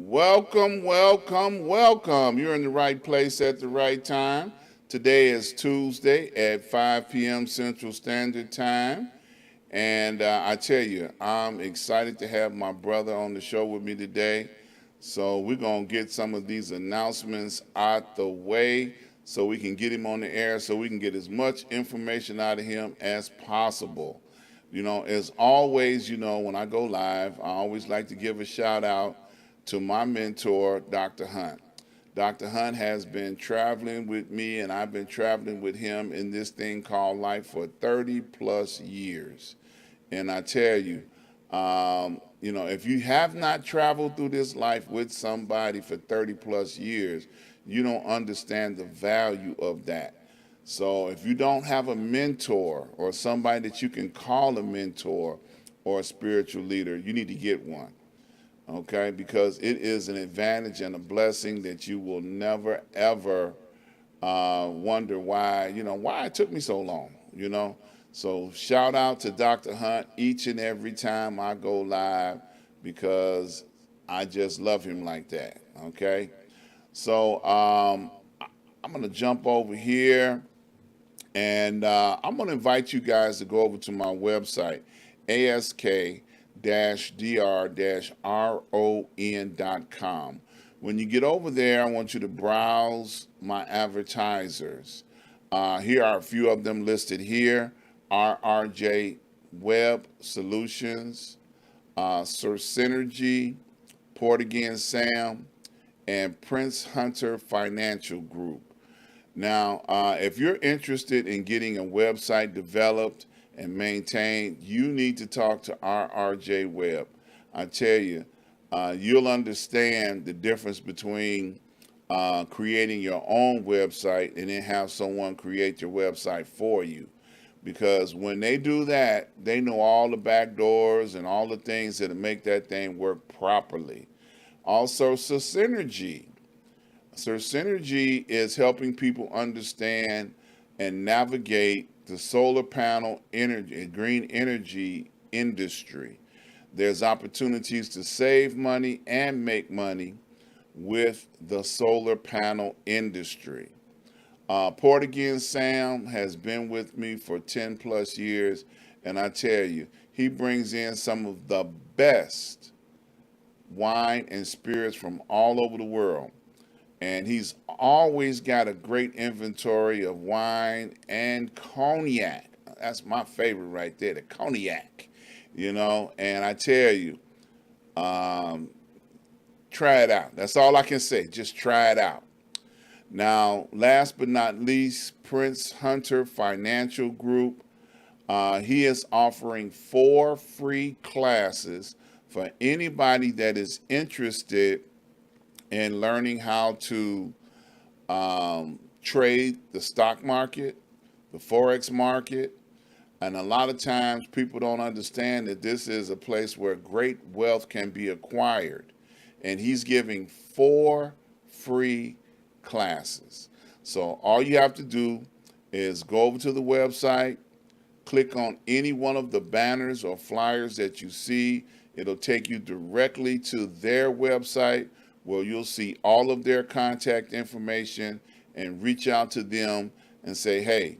Welcome, welcome, welcome. You're in the right place at the right time. Today is Tuesday at 5 p.m. Central Standard Time. And I tell you, I'm excited to have my brother on the show with me today. So we're going to get some of these announcements out the way so we can get him on the air so we can get as much information out of him as possible. As always, when I go live, I always like to give a shout out to my mentor, Dr. Hunt. Dr. Hunt has been traveling with me, and I've been traveling with him in this thing called life for 30 plus years. And I tell you, if you have not traveled through this life with somebody for 30 plus years, you don't understand the value of that. So if you don't have a mentor or somebody that you can call a mentor or a spiritual leader, you need to get one. Okay, because it is an advantage and a blessing that you will never ever wonder why it took me so long. So shout out to Dr. Hunt each and every time I go live because I just love him like that. Okay, so I'm gonna jump over here and I'm gonna invite you guys to go over to my website, ask-dr-ron.com. When you get over there, I want you to browse my advertisers. Here are a few of them listed here. RRJ Web Solutions, Sir Synergy, Port Again Sam, and Prince Hunter Financial Group. Now, if you're interested in getting a website developed and maintained, you need to talk to RRJ Web. I tell you, you'll understand the difference between creating your own website and then have someone create your website for you. Because when they do that, they know all the back doors and all the things that make that thing work properly. Also, Synergy. Synergy is helping people understand and navigate the solar panel energy, green energy industry. There's opportunities to save money and make money with the solar panel industry. Port Again Sam has been with me for 10 plus years, and I tell you, he brings in some of the best wine and spirits from all over the world. And he's always got a great inventory of wine and cognac. That's my favorite right there, the cognac. And I tell you, try it out. That's all I can say. Just try it out. Now, last but not least, Prince Hunter Financial Group. He is offering 4 free classes for anybody that is interested in learning how to trade the stock market, the Forex market. And a lot of times people don't understand that this is a place where great wealth can be acquired. And he's giving 4 free classes. So all you have to do is go over to the website, click on any one of the banners or flyers that you see. It'll take you directly to their website where you'll see all of their contact information and reach out to them and say, hey,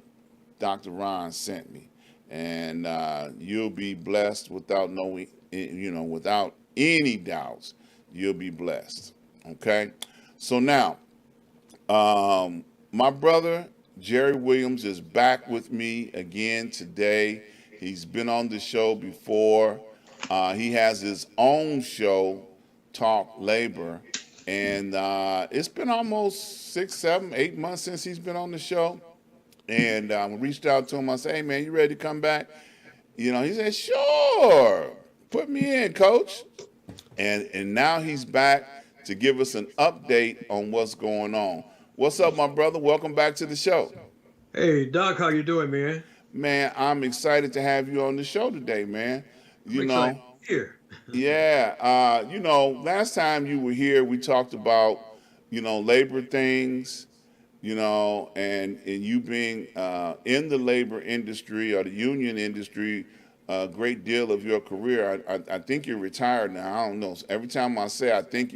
Dr. Ron sent me. And you'll be blessed without knowing, without any doubts, you'll be blessed. Okay? So now, my brother, Jerry Williams, is back with me again today. He's been on the show before. He has his own show, Talk Labor. And it's been almost 6, 7, 8 months since he's been on the show. And I reached out to him. I said, hey, man, you ready to come back? He said, sure. Put me in, coach. And now he's back to give us an update on what's going on. What's up, my brother? Welcome back to the show. Hey Doc, how you doing, man? Man, I'm excited to have you on the show today, man. I'm You excited know, to be here. yeah. Last time you were here, we talked about, labor things, and you being in the labor industry or the union industry a great deal of your career. I think you're retired now. I don't know. Every time I say I think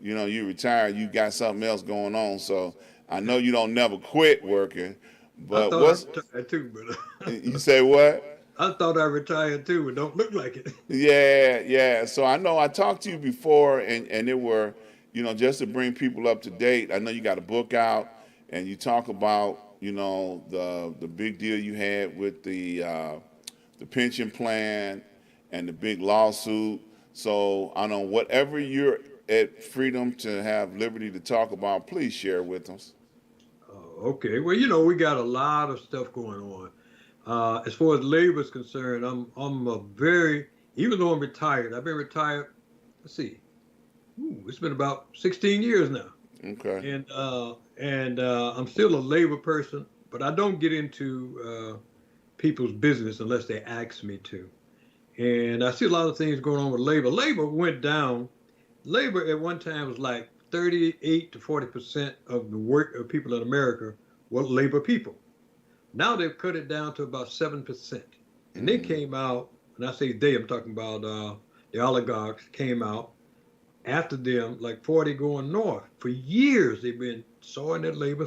you retired, you got something else going on. So I know you don't never quit working, I but thought I retired too, but you say what? I thought I retired too, but don't look like it. Yeah, yeah. So I know I talked to you before, and it were, just to bring people up to date. I know you got a book out, and you talk about, the big deal you had with the pension plan and the big lawsuit. So I know whatever you're at freedom to have liberty to talk about, please share with us. Okay. Well, we got a lot of stuff going on. As far as labor is concerned, I'm a very even though I'm retired, I've been retired. Let's see, it's been about 16 years now, Okay. and I'm still a labor person, but I don't get into people's business unless they ask me to. And I see a lot of things going on with labor. Labor went down. Labor at one time was like 38 to 40% of the work of people in America were labor people. Now they've cut it down to about 7%. And they Hmm. came out, and I say they, I'm talking about the oligarchs came out after them, like 40 going north. For years, they've been sawing their labor,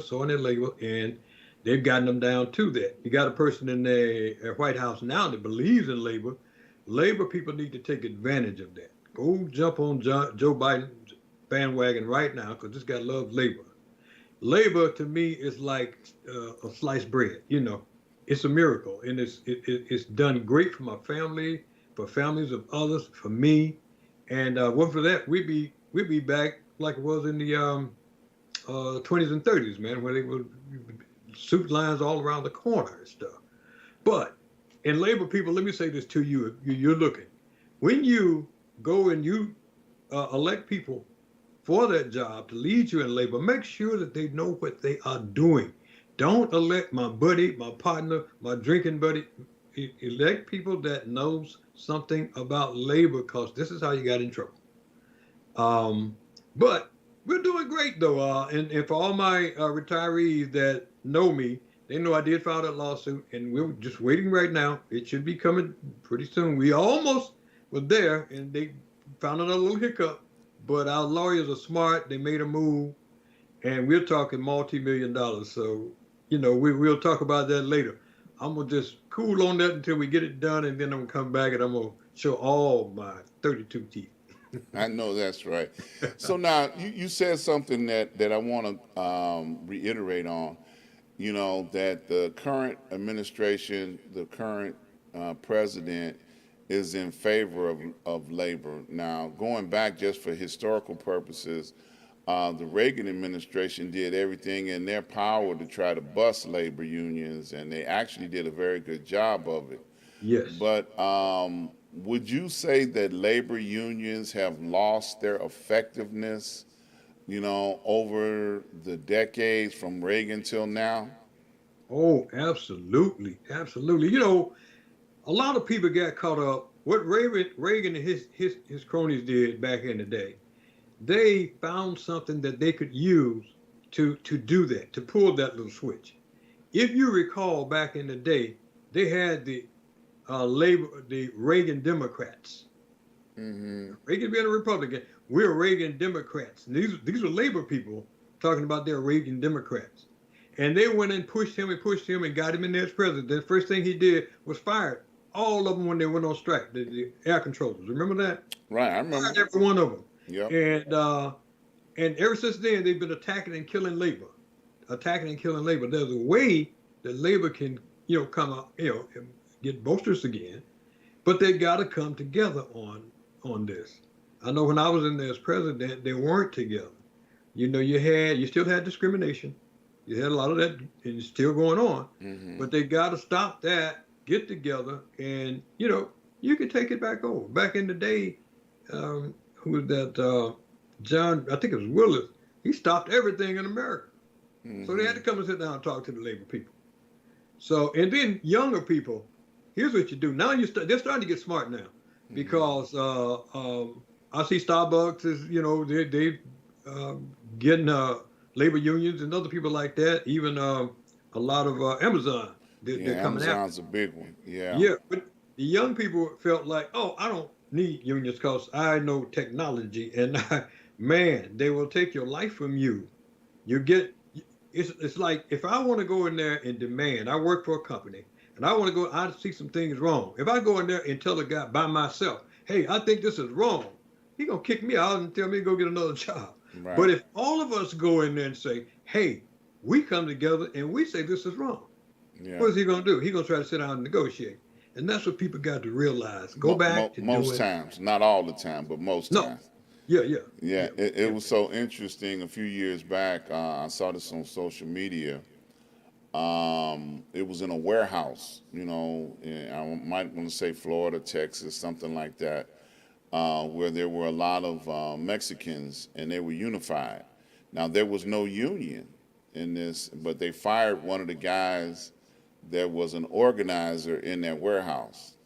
and they've gotten them down to that. You got a person in the White House now that believes in labor. Labor people need to take advantage of that. Go jump on Joe Biden's bandwagon right now because this guy loves labor. Labor to me is like a sliced bread. It's a miracle, and it's done great for my family, for families of others, for me, and well, for that we'd be back like it was in the 20s and 30s, man, where they would suit lines all around the corner and stuff. But in labor people, let me say this to you: if you're looking, when you go and you elect people for that job to lead you in labor, make sure that they know what they are doing. Don't elect my buddy, my partner, my drinking buddy. Elect people that knows something about labor, because this is how you got in trouble. Um, but we're doing great though. And for all my retirees that know me, they know I did file that lawsuit, and we're just waiting right now. It should be coming pretty soon. We almost were there, and they found another little hiccup. But our lawyers are smart. They made a move, and we're talking multi-million dollars. So, we'll talk about that later. I'm gonna just cool on that until we get it done, and then I'm gonna come back and I'm gonna show all my 32 teeth. I know that's right. So now you said something that I want to reiterate on. That the current administration, the current president, is in favor of labor. Now, going back just for historical purposes, the Reagan administration did everything in their power to try to bust labor unions, and they actually did a very good job of it. Yes. But would you say that labor unions have lost their effectiveness, over the decades from Reagan till now? Oh, absolutely, absolutely. A lot of people got caught up. What Reagan and his cronies did back in the day, they found something that they could use to do that, to pull that little switch. If you recall, back in the day, they had the Reagan Democrats. Hmm. Reagan being a Republican, we're Reagan Democrats. And these are labor people talking about their Reagan Democrats. And they went and pushed him and got him in there as president. The first thing he did was fired all of them when they went on strike, the air controllers. Remember that? Right, I Fired remember. every one of them. Yep. And ever since then, they've been attacking and killing labor. Attacking and killing labor. There's a way that labor can, come out, and get boisterous again, but they got to come together on this. I know when I was in there as president, they weren't together. You still had discrimination. You had a lot of that, and it's still going on. Hmm. But they got to stop that, get together, and you can take it back over. Back in the day, who was that? John, I think it was Willis. He stopped everything in America, so they had Hmm. to come and sit down and talk to the labor people. So, and then younger people, here's what you do. Now they're starting to get smart now, Hmm. because I see Starbucks is, they getting labor unions and other people like that. Even a lot of Amazon, they're Yeah, coming after. Amazon's a big one. Yeah. Yeah, but the young people felt like, oh, I don't need unions because I know technology and man, they will take your life from you. You get it's like if I want to go in there and demand, I work for a company and I want to go, I see some things wrong. If I go in there and tell a guy by myself, hey, I think this is wrong, he gonna kick me out and tell me to go get another job. Right. But if all of us go in there and say, hey, we come together and we say this is wrong, Yeah. what is he gonna do? He gonna try to sit down and negotiate. And that's what people got to realize. Go back to Most doing times, not all the time, but most no, times. yeah, yeah, Yeah, yeah, it yeah. was so interesting. A few years back, I saw this on social media. It was in a warehouse, I might want to say Florida, Texas, something like that, where there were a lot of Mexicans and they were unified. Now, there was no union in this, but they fired one of the guys that was an organizer in that warehouse.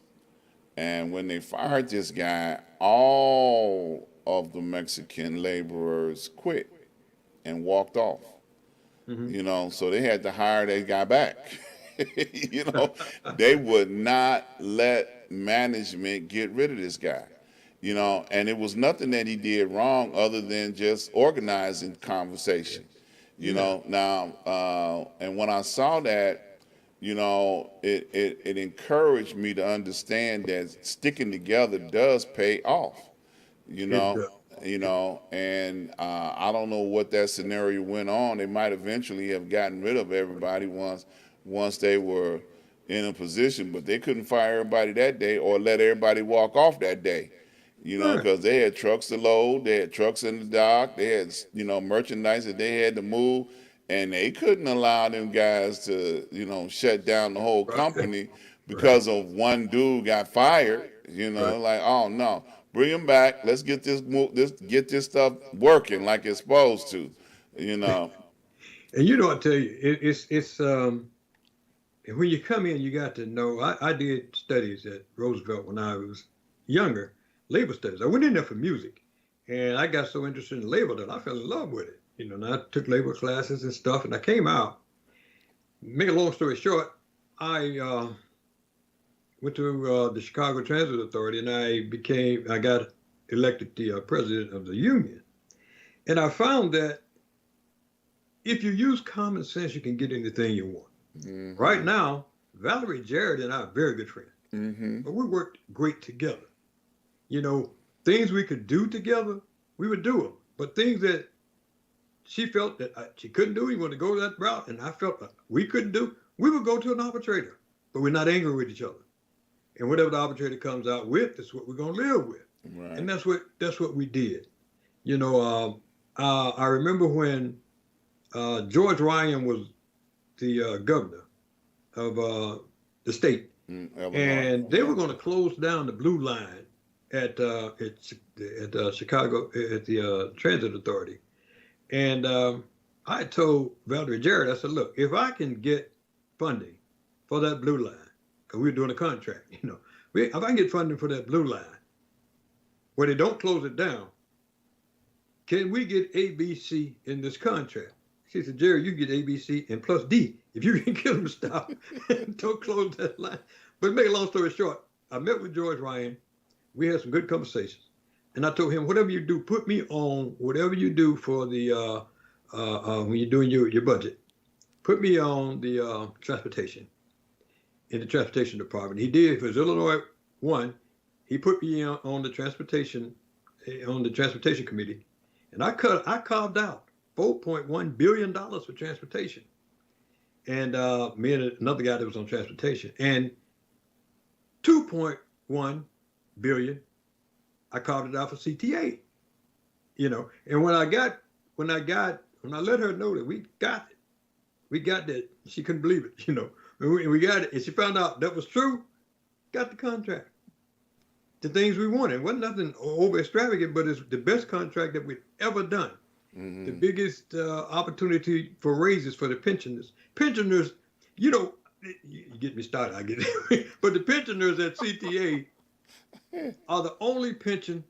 And when they fired this guy, all of the Mexican laborers quit and walked off. Hmm. So they had to hire that guy back. you know, they would not let management get rid of this guy. And it was nothing that he did wrong other than just organizing conversation. Yeah, Now, and when I saw that, it encouraged me to understand that sticking together does pay off. You it know, does. and I don't know what that scenario went on. They might eventually have gotten rid of everybody once they were in a position, but they couldn't fire everybody that day or let everybody walk off that day. Right. Because they had trucks to load, they had trucks in the dock, they had merchandise that they had to move, and they couldn't allow them guys to shut down the whole Right. company Right. because of one dude got fired. Right. Like, oh no, bring him back. Let's get get this stuff working like it's supposed to. You know, And I tell you, it's when you come in, you got to know. I did studies at Roosevelt when I was younger, labor studies. I went in there for music, and I got so interested in labor that I fell in love with it. And I took labor classes and stuff, and I came out. Make a long story short, I went to the Chicago Transit Authority, and I got elected the president of the union. And I found that if you use common sense, you can get anything you want. Right hmm now, Valerie Jarrett and I are very good friends, hmm but we worked great together. You know, things we could do together, we would do them. But things that she felt that she couldn't do, we wanted to go that route, and I felt that we couldn't do, we would go to an arbitrator. But we're not angry with each other. And whatever the arbitrator comes out with, that's what we're gonna live with. And right. that's what we did. You know, I remember when George Ryan was the governor of the state, Illinois, and they yeah. were going to close down the blue line at Chicago at the Transit Authority. And I told Valerie Jarrett, I said, look, if I can get funding for that blue line, because we were doing a contract, if I can get funding for that blue line where they don't close it down, can we get ABC in this contract? She said, Jerry, you get ABC and plus D if you can get them to stop and don't close that line. But to make a long story short, I met with George Ryan. We had some good conversations. And I told him, whatever you do, put me on whatever you do for the, when you're doing your budget, put me on the transportation, in the transportation department. He did, for his Illinois one, he put me on on the transportation committee. And I carved out $4.1 billion for transportation. And me and another guy that was on transportation. And 2.1 billion, I carved it out for CTA. And when I let her know that we got that, she couldn't believe it, and we got it. And she found out that was true, got the contract. The things we wanted. It wasn't nothing over extravagant, but it's the best contract that we've ever done. The hmm biggest opportunity for raises for the pensioners. Pensioners, you get me started, I get it. But the pensioners at CTA are the only pensioners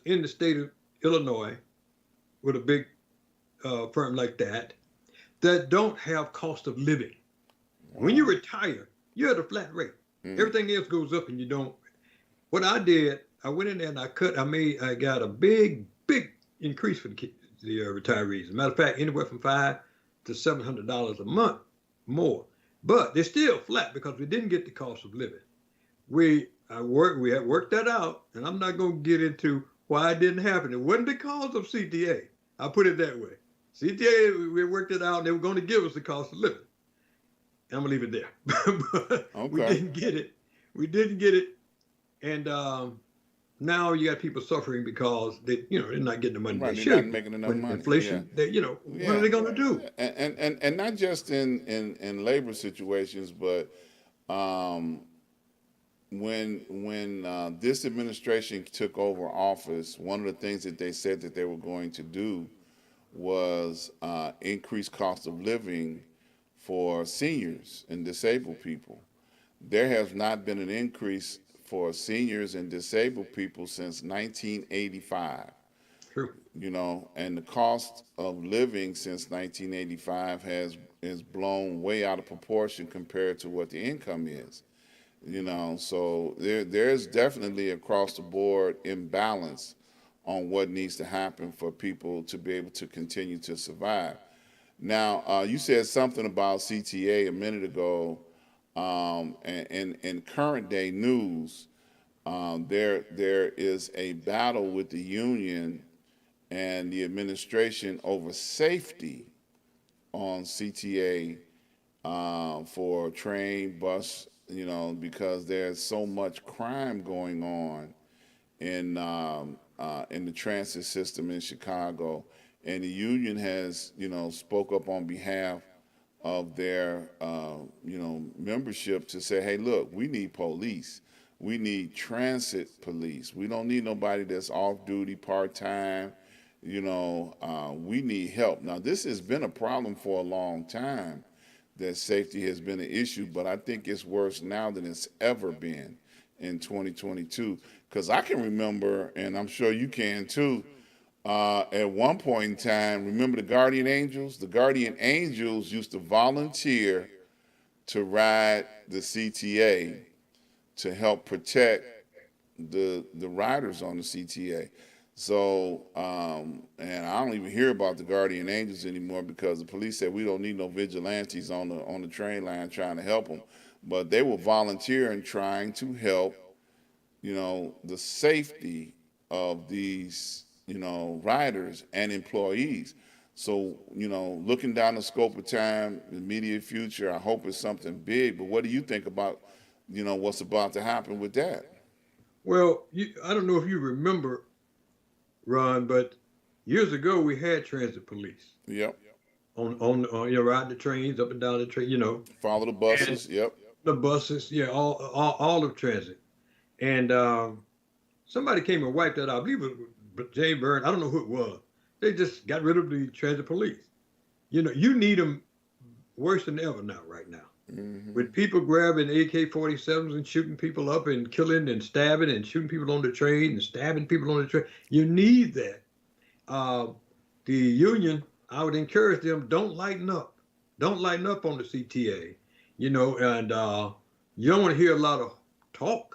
in the state of Illinois with a big firm like that don't have cost of living. When you Wow. retire, you're at a flat rate. Mm. Everything else goes up and you don't. What I did, I went in there and I got a big big increase for the retirees. As a matter of fact, anywhere from $500 to $700 a month more. But they're still flat because we didn't get the cost of living. We had worked that out, and I'm not going to get into why it didn't happen. It wasn't because of CTA. I'll put it that way. CTA, we worked it out, and they were going to give us the cost of living. I'm going to leave it there. But Okay. we didn't get it. We didn't get it. And now you got people suffering because they're not getting the money Right, they they're should. not making enough When money. inflation, Yeah. what are they going to do? And not just in labor situations, but when this administration took over office, one of the things that they said that they were going to do was increase cost of living for seniors and disabled people. There has not been an increase for seniors and disabled people since 1985. True. And the cost of living since 1985 has blown way out of proportion compared to what the income is. So there's definitely across the board imbalance on what needs to happen for people to be able to continue to survive. Now, you said something about CTA a minute ago, and in current day news, there is a battle with the union and the administration over safety on CTA for train, bus, because there's so much crime going on in the transit system in Chicago, and the union has spoke up on behalf of their membership to say, hey, look, we need police. We need transit police. We don't need nobody that's off duty part time. We need help. Now, this has been a problem for a long time, that safety has been an issue, but I think it's worse now than it's ever been in 2022. Because I can remember, and I'm sure you can too, at one point in time, remember the Guardian Angels? The Guardian Angels used to volunteer to ride the CTA to help protect the riders on the CTA. So, and I don't even hear about the Guardian Angels anymore because the police said we don't need no vigilantes on the train line trying to help them. But they were volunteering, trying to help, the safety of these, riders and employees. So, looking down the scope of time, the immediate future, I hope it's something big. But what do you think about, what's about to happen with that? Well, I don't know if you remember, Ron, but years ago we had transit police Yep. on ride the trains up and down the train, Follow the and buses. Yep. the buses, yeah, all of transit. And somebody came and wiped that out. I believe it was Jay Byrne. I don't know who it was. They just got rid of the transit police. You need them worse than ever now, right now. Mm-hmm. With people grabbing AK-47s and shooting people up and killing and stabbing and shooting people on the train and stabbing people on the train. You need that. The union, I would encourage them, don't lighten up. Don't lighten up on the CTA, and you don't want to hear a lot of talk.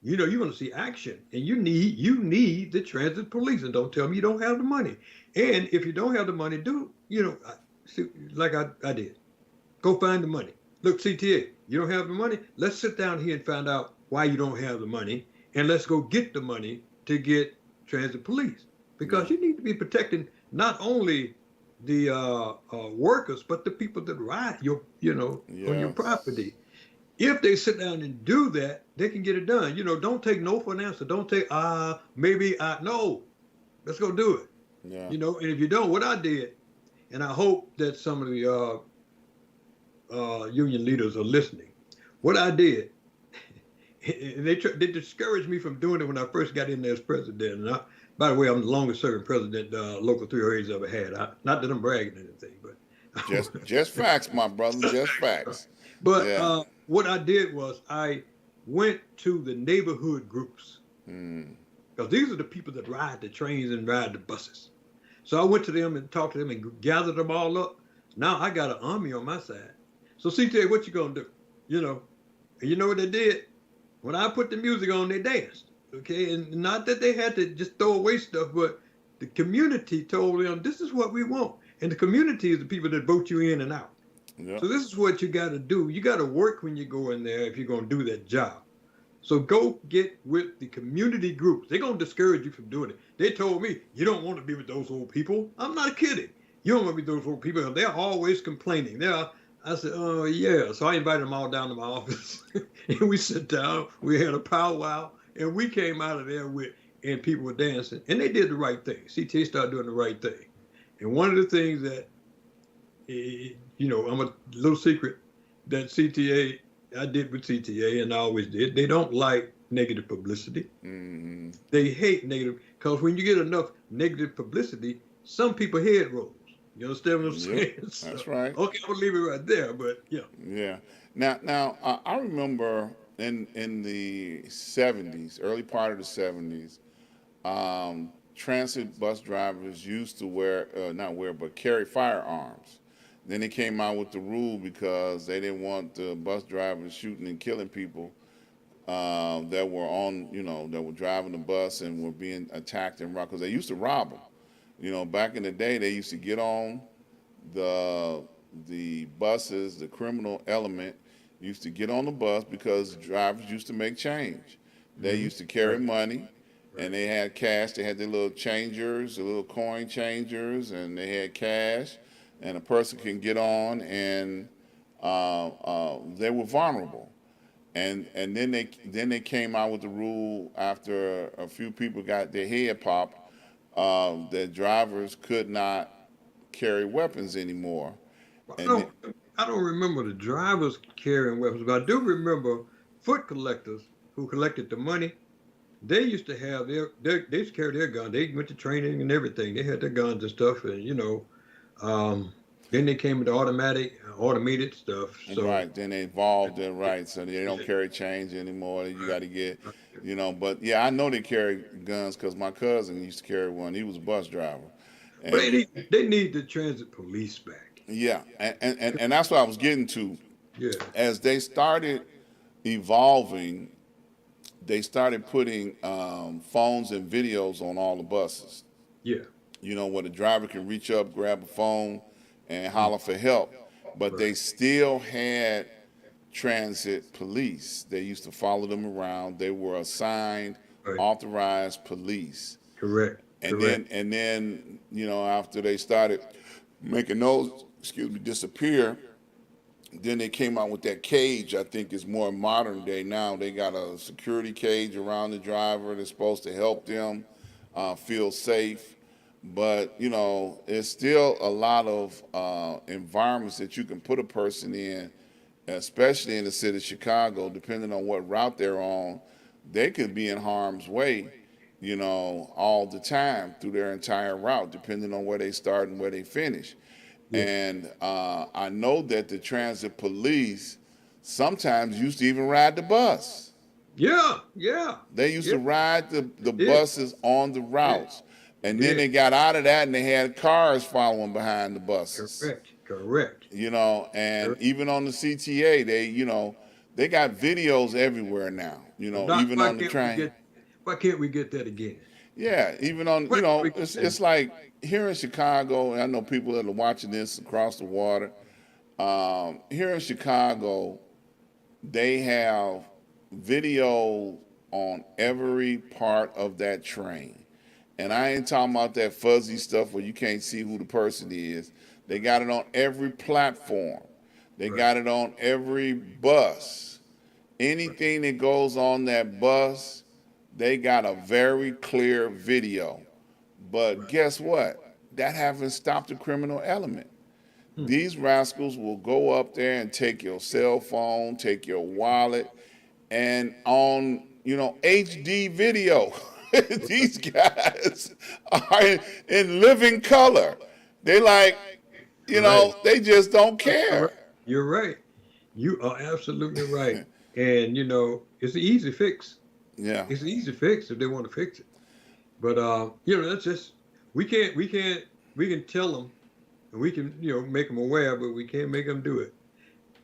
You want to see action, and you need the transit police. And don't tell me you don't have the money. And if you don't have the money, like I did, go find the money. Look, CTA, you don't have the money. Let's sit down here and find out why you don't have the money, and let's go get the money to get transit police, because you need to be protecting not only the workers but the people that ride on your property. If they sit down and do that, they can get it done. Don't take no for an answer. Don't take maybe no. Let's go do it. Yeah. And if you don't, what I did, and I hope that some of the union leaders are listening. What I did, and they discouraged me from doing it when I first got in there as president. And by the way, I'm the longest serving president Local 308's ever had. Not that I'm bragging or anything, but just facts, my brother, just facts. But what I did was I went to the neighborhood groups, because these are the people that ride the trains and ride the buses. So I went to them and talked to them and gathered them all up. Now I got an army on my side. So CTA, what you gonna do? And you know what they did? When I put the music on, they danced. Okay, and not that they had to just throw away stuff, but the community told them this is what we want, and the community is the people that vote you in and out. Yep. So this is what you got to do. You got to work when you go in there if you're going to do that job. So go get with the community groups. They're going to discourage you from doing it. They told me, you don't want to be with those old people. I'm not kidding. You don't want to be with those old people. They're always complaining. I said, oh, yeah. So I invited them all down to my office. And we sat down. We had a powwow. And we came out of there and people were dancing. And they did the right thing. CTA started doing the right thing. And one of the things that, I'm a little secret that I did with CTA and I always did. They don't like negative publicity. Mm-hmm. They hate negative, because when you get enough negative publicity, some people head rolls. You understand what I'm saying? Yep, So, that's right. okay, I'm gonna leave it right there, but yeah. Yeah. Now, I remember in the 70s, early part of the 70s, transit bus drivers used to but carry firearms. Then they came out with the rule because they didn't want the bus drivers shooting and killing people that were driving the bus and were being attacked and robbed, because they used to rob them. Back in the day, they used to get on the buses. The criminal element used to get on the bus because drivers used to make change. They used to carry money, and they had cash. They had their little changers, the little coin changers, and they had cash. And a person can get on, and they were vulnerable. And then they came out with the rule after a few people got their head popped that drivers could not carry weapons anymore. I don't remember the drivers carrying weapons, but I do remember foot collectors who collected the money. They used to have they used to carry their guns. They went to training and everything. They had their guns and stuff, and then they came with automated stuff. So, right. Then they evolved it, right. So they don't carry chains anymore. You got to get, But yeah, I know they carry guns because my cousin used to carry one. He was a bus driver. But they need the transit police back. Yeah, and that's what I was getting to. Yeah. As they started evolving, they started putting phones and videos on all the buses. Yeah. Where the driver can reach up, grab a phone, and holler for help. But they still had transit police. They used to follow them around. They were assigned, authorized police. Correct. And then after they started making those disappear, then they came out with that cage. I think is more modern day now. They got a security cage around the driver that's supposed to help them feel safe. But it's still a lot of environments that you can put a person in, especially in the city of Chicago, depending on what route they're on. They could be in harm's way, all the time through their entire route, depending on where they start and where they finish. Yeah. And I know that the transit police sometimes used to even ride the bus. Yeah. They used to ride the buses on the routes. And then they got out of that and they had cars following behind the buses. Correct. Even on the CTA, they got videos everywhere now, even on the train. Why can't we get that again? Yeah, even on, it's like here in Chicago, and I know people that are watching this across the water. Here in Chicago, they have video on every part of that train. And I ain't talking about that fuzzy stuff where you can't see who the person is. They got it on every platform. They got it on every bus. Anything that goes on that bus, they got a very clear video. But guess what? That hasn't stopped the criminal element. These rascals will go up there and take your cell phone, take your wallet, and on, HD video. These guys are in living color. They they just don't care. You're right. You are absolutely right. And it's an easy fix. Yeah. It's an easy fix if they want to fix it. But that's just we can tell them and we can make them aware, but we can't make them do it.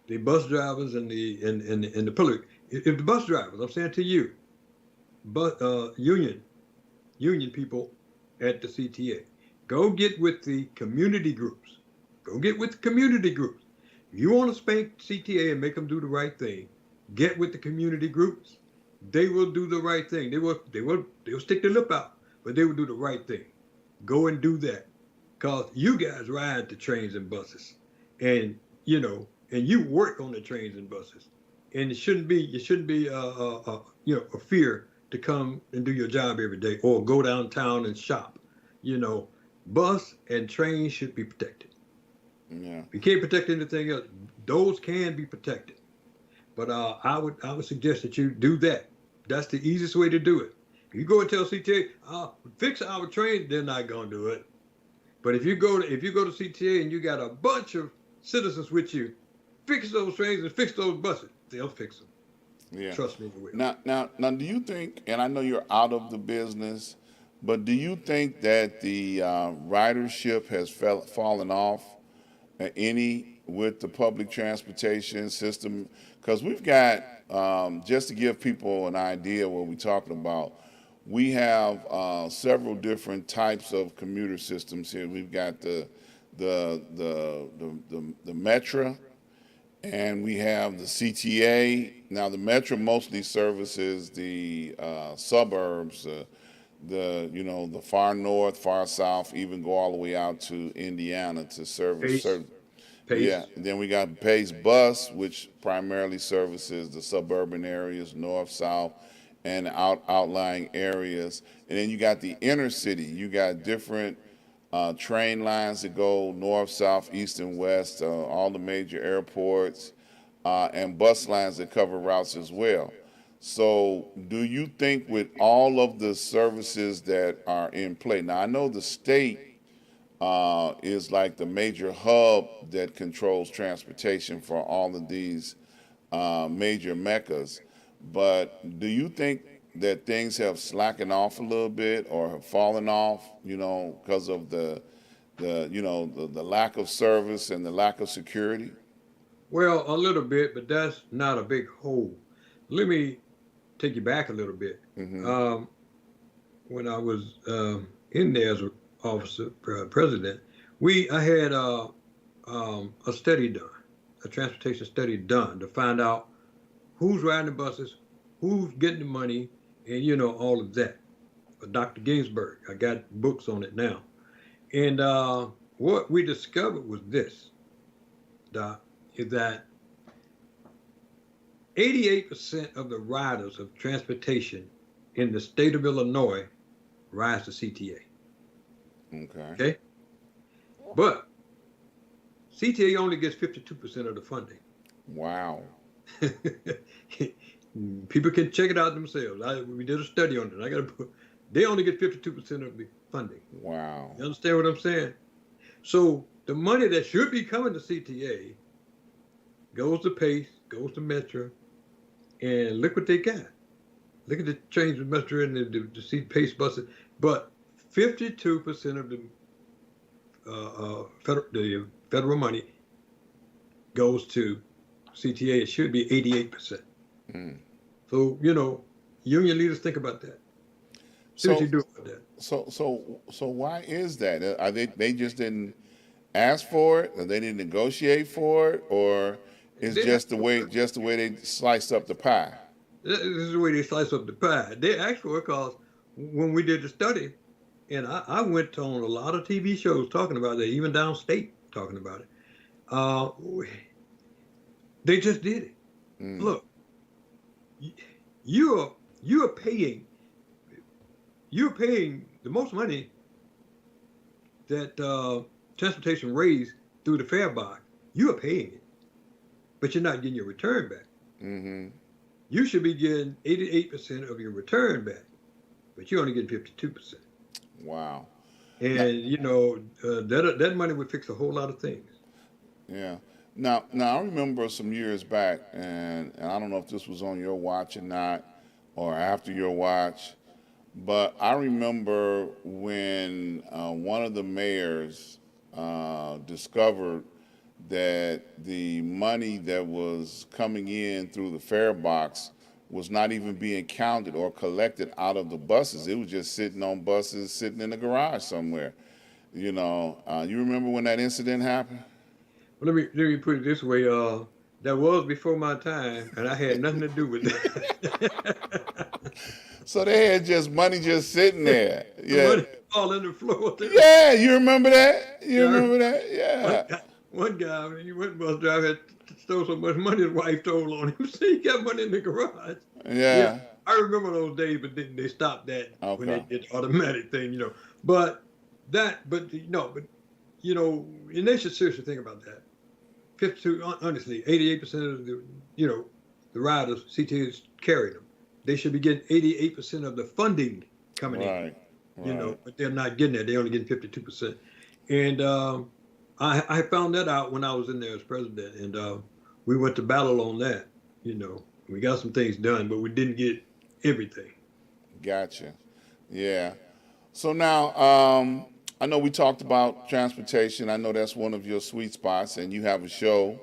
The bus drivers and the public. If the bus drivers, I'm saying to you, but union people at the CTA. Go get with the community groups. Go get with the community groups. If you want to spank CTA and make them do the right thing, get with the community groups. They will do the right thing. They'll stick their lip out, but they will do the right thing. Go and do that. Cause you guys ride the trains and buses. And and you work on the trains and buses. And it shouldn't be a fear to come and do your job every day or go downtown and shop. You know, bus and train should be protected. Yeah. You can't protect anything else. Those can be protected. But I would suggest that you do that. That's the easiest way to do it. If you go and tell CTA, fix our train, they're not gonna do it. But if you go to CTA and you got a bunch of citizens with you, fix those trains and fix those buses. They'll fix them. Yeah. Trust me, they will. Now, do you think? And I know you're out of the business, but do you think that the ridership has fallen off any with the public transportation system? Because we've got, just to give people an idea what we're talking about, we have several different types of commuter systems here. We've got the Metro, and we have the CTA. Now, the Metro mostly services the suburbs, the far north, far south, even go all the way out to Indiana to service Pace. certain. Pace. Yeah, and then we got Pace Bus, which primarily services the suburban areas, north, south, and outlying areas. And then you got the inner city. You got different train lines that go north, south, east, and west, all the major airports, and bus lines that cover routes as well. So, do you think with all of the services that are in play, now I know the state is like the major hub that controls transportation for all of these major meccas, but do you think that things have slackened off a little bit or have fallen off, because of the lack of service and the lack of security? Well, a little bit, but that's not a big hole. Let me take you back a little bit. Hmm. When I was in there as an officer, president, I had a study done, a transportation study done to find out who's riding the buses, who's getting the money, and all of that. Dr. Ginsburg, I got books on it now. And what we discovered was this, Doc, is that 88% of the riders of transportation in the state of Illinois rise to CTA. Okay. Okay? But CTA only gets 52% of the funding. Wow. People can check it out themselves. We did a study on it. They only get 52% of the funding. Wow. You understand what I'm saying? So the money that should be coming to CTA goes to Pace, goes to Metro, and look what they got. Look at the trains with Metro and the Pace buses. But 52% of the federal money goes to CTA. It should be 88%. Mm. So, union leaders, think about that. See what you do about that. So why is that? Are they just didn't ask for it, or they didn't negotiate for it, or it's just the way they sliced up the pie? This is the way they slice up the pie. They asked for it because when we did the study, and I went on a lot of TV shows talking about it, even downstate talking about it. They just did it. Mm. Look, you're paying the most money that transportation raised through the fare box. You are paying it, but you're not getting your return back. Mm-hmm. You should be getting 88% of your return back, but you only get 52%. Wow. And that money would fix a whole lot of things. Yeah. Now I remember some years back, and I don't know if this was on your watch or not, or after your watch, but I remember when one of the mayors discovered that the money that was coming in through the fare box was not even being counted or collected out of the buses. It was just sitting on buses, sitting in the garage somewhere. You remember when that incident happened? Well, let me put it this way. That was before my time, and I had nothing to do with that. So they had just money just sitting there. The Yeah. money all on the floor. Yeah, you remember that? You Yeah, remember that? one Yeah. guy, one guy, when he went bus driver, had stole so much money his wife told on him. So he got money in the garage. Yeah, Yeah. I remember those days, but then they stopped that when they Okay. did the automatic thing. But and they should seriously think about that. 52, honestly, 88% of the riders, CTAs carry them. They should be getting 88% of the funding coming in. Right. Right. But they're not getting that. They're only getting 52%. And I found that out when I was in there as president, and we went to battle on that. We got some things done, but we didn't get everything. Gotcha. Yeah. So now, I know we talked about transportation. I know that's one of your sweet spots, and you have a show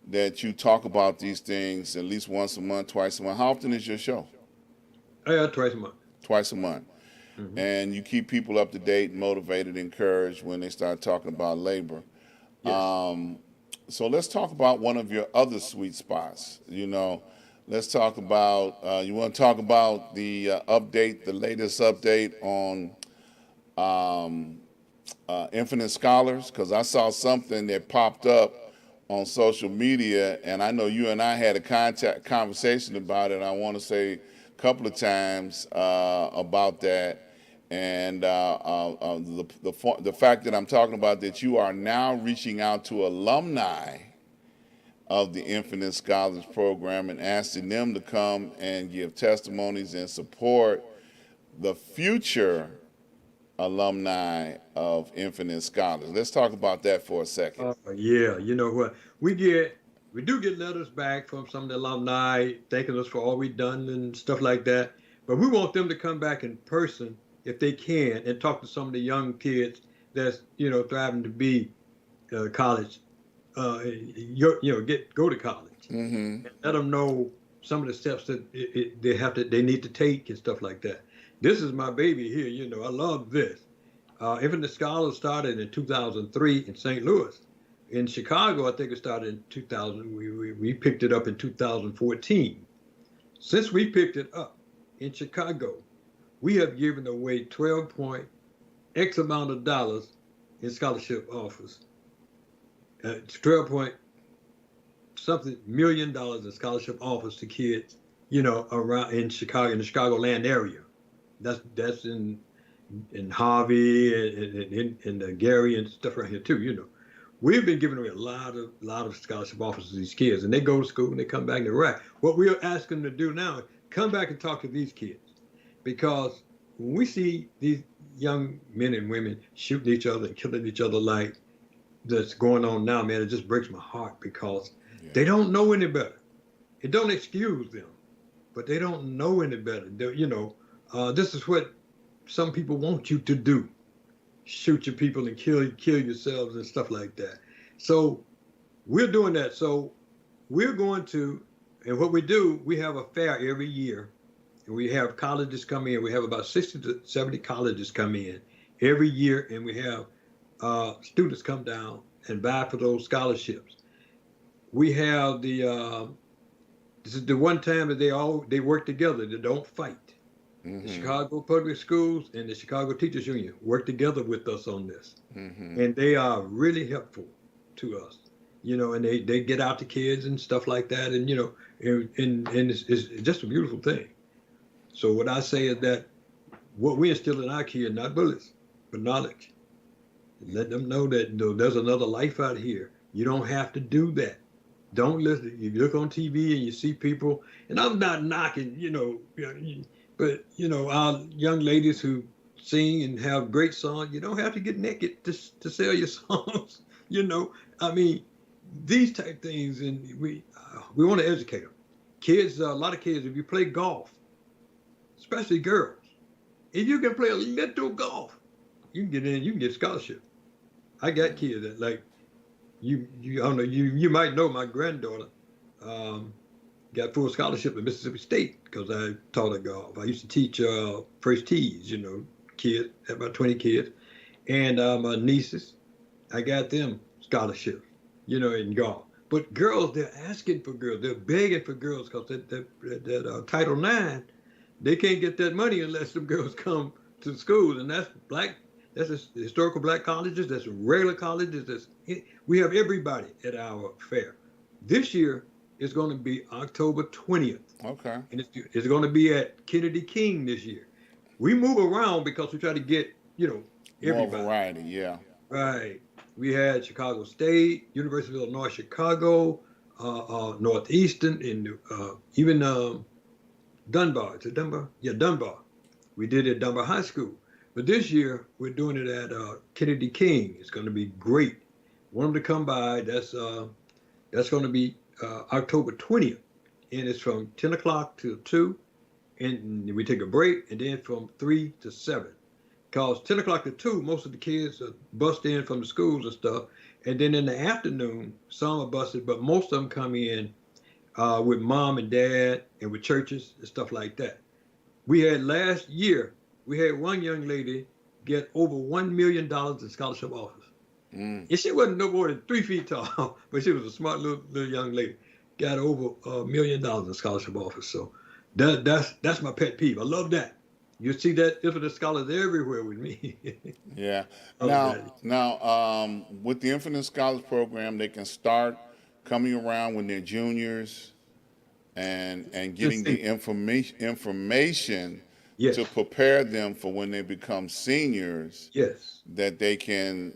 that you talk about these things at least once a month, twice a month. How often is your show? Twice a month. Twice a month. Mm-hmm. And you keep people up to date, motivated, encouraged when they start talking about labor. Yes. So let's talk about one of your other sweet spots. Let's talk about, you want to talk about the the latest update on Infinite Scholars? Because I saw something that popped up on social media, and I know you and I had a conversation about it. I want to say a couple of times about that. And the fact that I'm talking about that you are now reaching out to alumni of the Infinite Scholars Program and asking them to come and give testimonies and support the future alumni of Infinite Scholars. Let's talk about that for a second. Yeah, you know what? We do get letters back from some of the alumni thanking us for all we've done and stuff like that. But we want them to come back in person if they can and talk to some of the young kids that's thriving to be college, go to college, Mm-hmm. and let them know some of the steps that they need to take and stuff like that. This is my baby here. I love this. Infinite Scholars started in 2003 in St. Louis. In Chicago, I think it started in 2000. We picked it up in 2014. Since we picked it up in Chicago, we have given away 12 point X amount of dollars in scholarship offers. 12 point something million dollars in scholarship offers to kids, around in Chicago, in the Chicagoland area. That's in Harvey and Gary and stuff right here too. We've been giving away a lot of scholarship offers to these kids, and they go to school and they come back and they're right. What we're asking them to do now is come back and talk to these kids, because when we see these young men and women shooting each other and killing each other like that's going on now, man, it just breaks my heart, because they don't know any better. It don't excuse them, but they don't know any better. This is what some people want you to do: shoot your people and kill yourselves and stuff like that. So we're doing that. So we're going to, and what we do, we have a fair every year, and we have colleges come in. We have about 60 to 70 colleges come in every year, and we have students come down and vie for those scholarships. We have this is the one time that they work together. They don't fight. Mm-hmm. The Chicago Public Schools and the Chicago Teachers Union work together with us on this. Mm-hmm. And they are really helpful to us, and they get out to kids and stuff like that. And, and it's just a beautiful thing. So what I say is that what we instill in our kids, not bullets, but knowledge. Let them know that there's another life out here. You don't have to do that. Don't listen. You look on TV and you see people, and I'm not knocking, but our young ladies who sing and have great songs, you don't have to get naked to sell your songs. I mean, these type things, and we want to educate them. Kids, a lot of kids, if you play golf, especially girls, if you can play a little golf, you can get in. You can get a scholarship. I got kids that like you. I don't know. You might know my granddaughter. got full scholarship at Mississippi State because I taught at golf. I used to teach first tees, kids, had about 20 kids. And my nieces, I got them scholarships, in golf. But girls, they're asking for girls. They're begging for girls because that Title IX, they can't get that money unless some girls come to schools. And that's black, that's historical black colleges, that's regular colleges. We have everybody at our fair. This year, it's going to be October 20th. Okay. And it's going to be at Kennedy King this year. We move around because we try to get, everybody. More variety, yeah. Right. We had Chicago State, University of Illinois Chicago, Northeastern, and even Dunbar. Is it Dunbar? Yeah, Dunbar. We did it at Dunbar High School. But this year, we're doing it at Kennedy King. It's going to be great. Want them to come by. That's going to be October 20th. And it's from 10 o'clock till 2. And we take a break, and then from 3 to 7. Because 10 o'clock to 2, most of the kids are bused in from the schools and stuff. And then in the afternoon, some are busted, but most of them come in with mom and dad and with churches and stuff like that. We had last year, we had one young lady get over $1 million in scholarship offers. And she wasn't no more than 3 feet tall, but she was a smart little young lady. Got over $1 million in scholarship offers. So that's my pet peeve. I love that. You see that infinite scholars everywhere with me. Yeah. Now, with the Infinite Scholars Program, they can start coming around when they're juniors and getting the information Yes. to prepare them for when they become seniors. Yes. That they can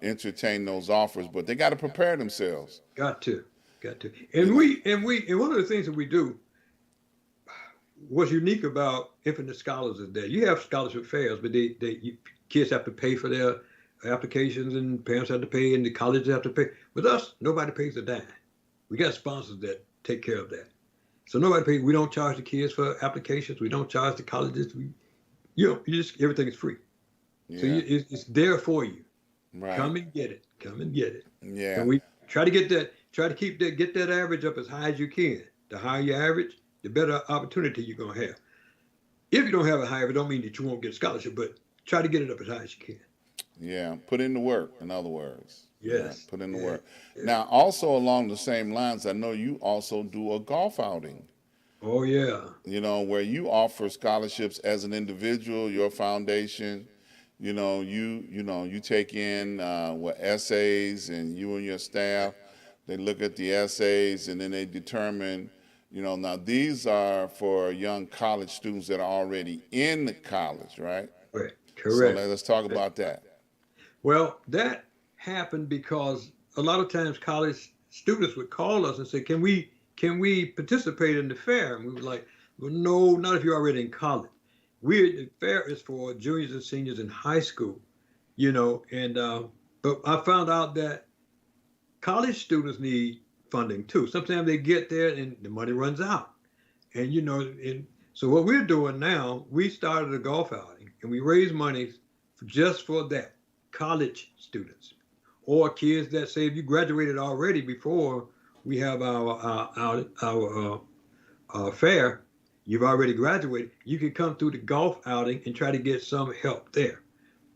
entertain those offers, but they got to prepare themselves. Got to. And one of the things that we do, what's unique about Infinite Scholars is that you have scholarship fairs, but kids have to pay for their applications, and parents have to pay, and the colleges have to pay. With us, nobody pays a dime. We got sponsors that take care of that. So nobody pays. We don't charge the kids for applications. We don't charge the colleges. Everything is free. Yeah. So it's there for you. Right. Come and get it. Yeah. And we try to get that average up as high as you can. The higher your average, the better opportunity you're going to have. If you don't have a high average, don't mean that you won't get a scholarship, but try to get it up as high as you can. Yeah, put in the work, in other words. Yes. Yeah, put in the work. Yeah. Now, also along the same lines, I know you also do a golf outing. Oh, yeah. Where you offer scholarships as an individual, your foundation. You take in essays, and you and your staff, they look at the essays, and then they determine, now these are for young college students that are already in college, right? Correct. So let's talk about that. Well, that happened because a lot of times college students would call us and say, can we participate in the fair? And we were like, well, no, not if you're already in college. The fair is for juniors and seniors in high school, but I found out that college students need funding too. Sometimes they get there and the money runs out. And so what we're doing now, we started a golf outing and we raise money just for that, college students or kids that say if you graduated already before we have our fair, you've already graduated, you can come through the golf outing and try to get some help there.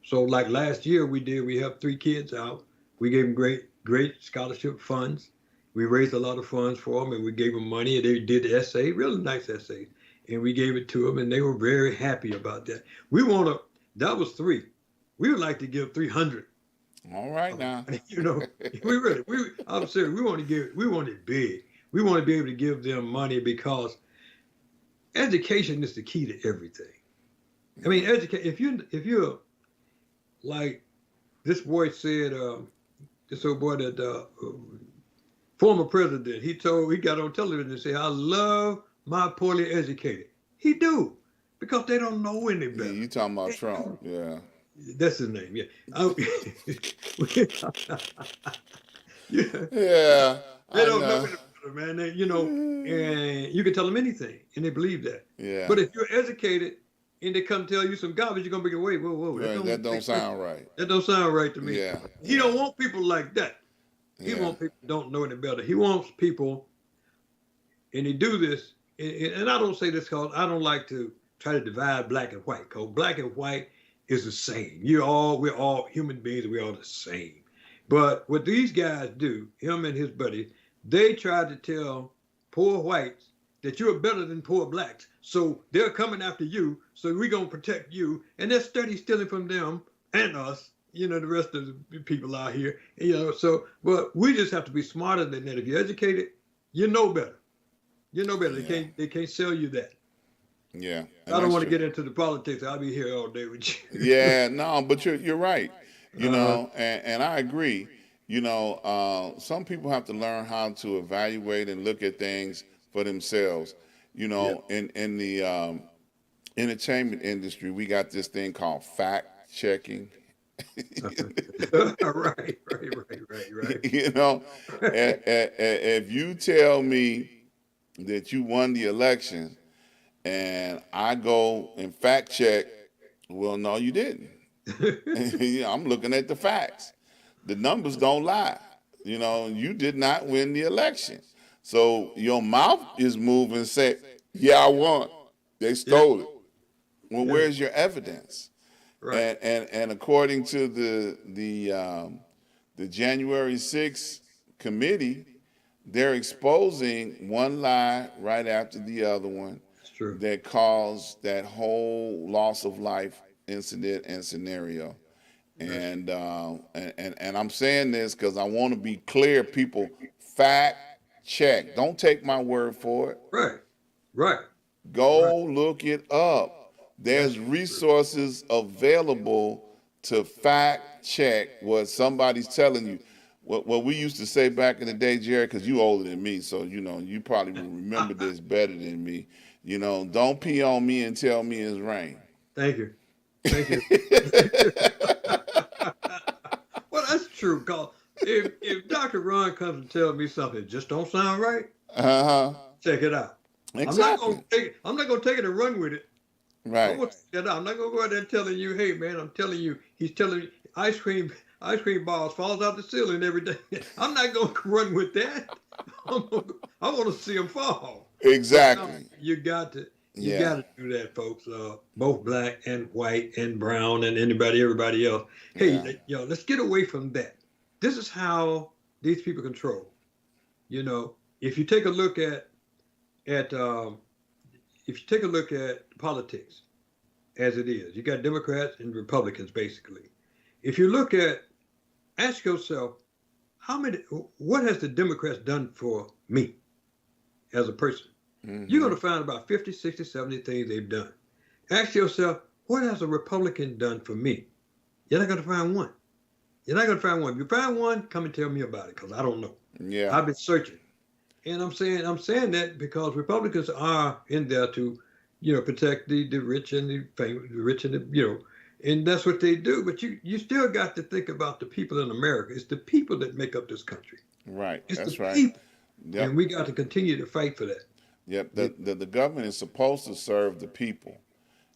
So like last year we helped 3 kids out. We gave them great scholarship funds. We raised a lot of funds for them and we gave them money and they did the essay, really nice essays. And we gave it to them and they were very happy about that. That was 3. We would like to give 300. All right now. I'm serious. We want it big. We want to be able to give them money because education is the key to everything. I mean, if you're like this boy said, this old boy that former president, he got on television and said, I love my poorly educated. He do, because they don't know any better. Yeah, you talking about Trump, yeah. That's his name, yeah. Yeah. They don't know any better, man. And you can tell them anything, and they believe that. Yeah. But if you're educated and they come tell you some garbage, you're gonna be wait, whoa. That don't sound right. That don't sound right to me. Yeah. He don't want people like that. He wants people who don't know any better. He wants people. and they do this, and I don't say this because I don't like to try to divide black and white, because black and white is the same. We're all human beings, we're all the same. But what these guys do, him and his buddy, they try to tell poor whites that you're better than poor blacks. So they're coming after you, so we're gonna protect you. And they're stealing from them and us, the rest of the people out here. So but we just have to be smarter than that. If you're educated, you know better. You know better. Yeah. They can't sell you that. Yeah. I don't want to get into the politics. I'll be here all day with you. Yeah, no, but you're right. Uh, And I agree. Some people have to learn how to evaluate and look at things for themselves. yeah. In the entertainment industry, we got this thing called fact checking. Right. You know, if you tell me that you won the election and I go and fact check, well, no, you didn't. I'm looking at the facts. The numbers don't lie. You did not win the election. So your mouth is moving, say, yeah, I won. They Yeah. stole it. Well, Yeah. where's your evidence? Right. And according to the January 6th committee, they're exposing one lie right after the other one It's true. that caused that whole loss of life incident and scenario. Right. And I'm saying this because I want to be clear, people. Fact check. Don't take my word for it. Right. Right. Right. Go look it up. That's There's resources available to fact check what somebody's telling you. What we used to say back in the day, Jared, because you older than me, so you probably will remember this better than me. Don't pee on me and tell me it's rain. Thank you. Thank you. Well, that's true. Cause if Dr. Ron comes and tells me something that just don't sound right, Uh-huh. check it out. Exactly. I'm not gonna take it and run with it. I'm Right. gonna check it out. I'm not gonna go out there telling you, hey man, I'm telling you, he's telling me ice cream balls falls out the ceiling every day. I'm not gonna run with that. I want to see them fall. But no, Exactly. you got to Yeah. do that, folks. Both black and white and brown and everybody else. Yeah. Hey, let's get away from that. This is how these people control. If you take a look at if you take a look at politics as it is, you got Democrats and Republicans basically. If you ask yourself, what has the Democrats done for me as a person? You're going Hmm. to find about 50, 60, 70 things they've done. Ask yourself, what has a Republican done for me? You're not going to find one. You're not going to find one. If you find one, come and tell me about it, because I don't know. Yeah. I've been searching. And I'm saying that because Republicans are in there to, protect the rich and the famous, the rich and and that's what they do. But you still got to think about the people in America. It's the people that make up this country. Right. It's the That's right. people, Yep. and we got to continue to fight for that. Yep. Y- The government is supposed to serve the people, and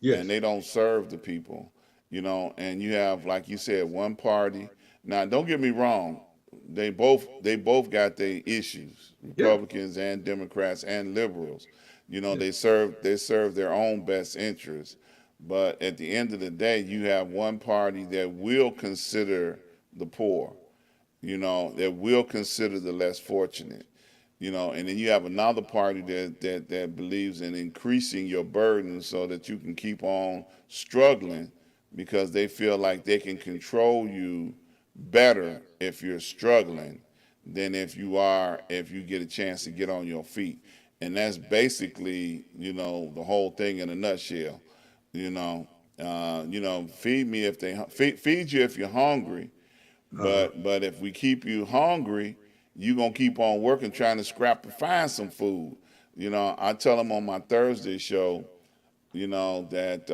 Yes. they don't serve the people. And you have, like you said, one party. Now, don't get me wrong. They both got their issues, Yeah. Republicans and Democrats and liberals. Yeah. They serve their own best interests. But at the end of the day, you have one party that will consider the poor, that will consider the less fortunate, and then you have another party that believes in increasing your burden so that you can keep on struggling because they feel like they can control you better if you're struggling than if you get a chance to get on your feet. And that's basically, the whole thing in a nutshell. Feed me if feed you if you're hungry, Uh, but if we keep you hungry, you're gonna keep on working trying to scrap to find some food. I tell them on my Thursday show, that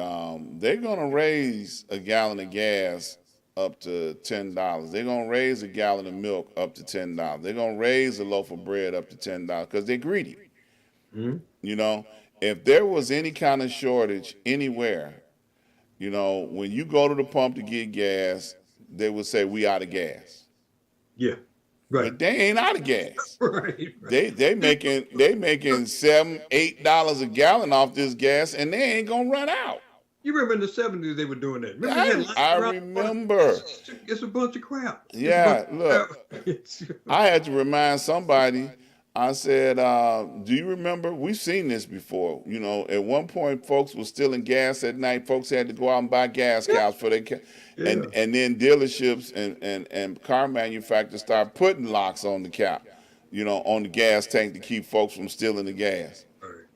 they're gonna raise a gallon of gas up to $10. They're gonna raise a gallon of milk up to $10. They're gonna raise a loaf of bread up to $10 because they're greedy. mhm. You know, if there was any kind of shortage anywhere, when you go to the pump to get gas, they would say we out of gas. Yeah. Right. but they ain't out of gas. Right. They making $7, $8 a gallon off this gas, and they ain't gonna run out. You remember in the 70s they were doing that. Remember they had lines I around the corner? remember. It's a bunch of crap. It's a bunch Yeah, of look, crap. I had to remind somebody. I said, "Do you remember? We've seen this before. You know, at one point, folks were stealing gas at night. Folks had to go out and buy gas cows for their, Yeah. and then dealerships and car manufacturers start putting locks on the cap, you know, on the gas tank to keep folks from stealing the gas. Right.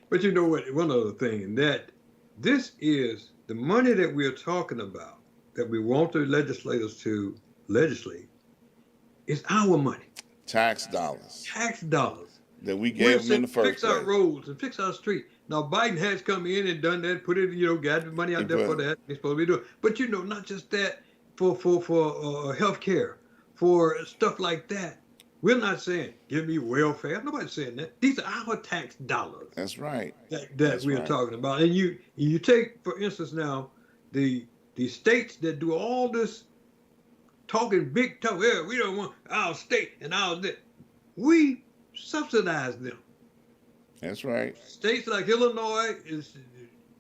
But you know what? One other thing, that this is the money that we're talking about, that we want the legislators to legislate, is our money. Tax dollars Tax dollars. that we We're gave them in the first fix our place. roads and fix our street. Now Biden has come in and done that, put it, got the money out there for that. They're supposed to be doing. But not just that, for health care, for stuff like that. We're not saying give me welfare. Nobody's saying that. These are our tax dollars. That's right. That we're talking about. And you take, for instance, now the states that do all this talking big talk. Yeah, we don't want our state and our that. We subsidize them. That's right. States like Illinois,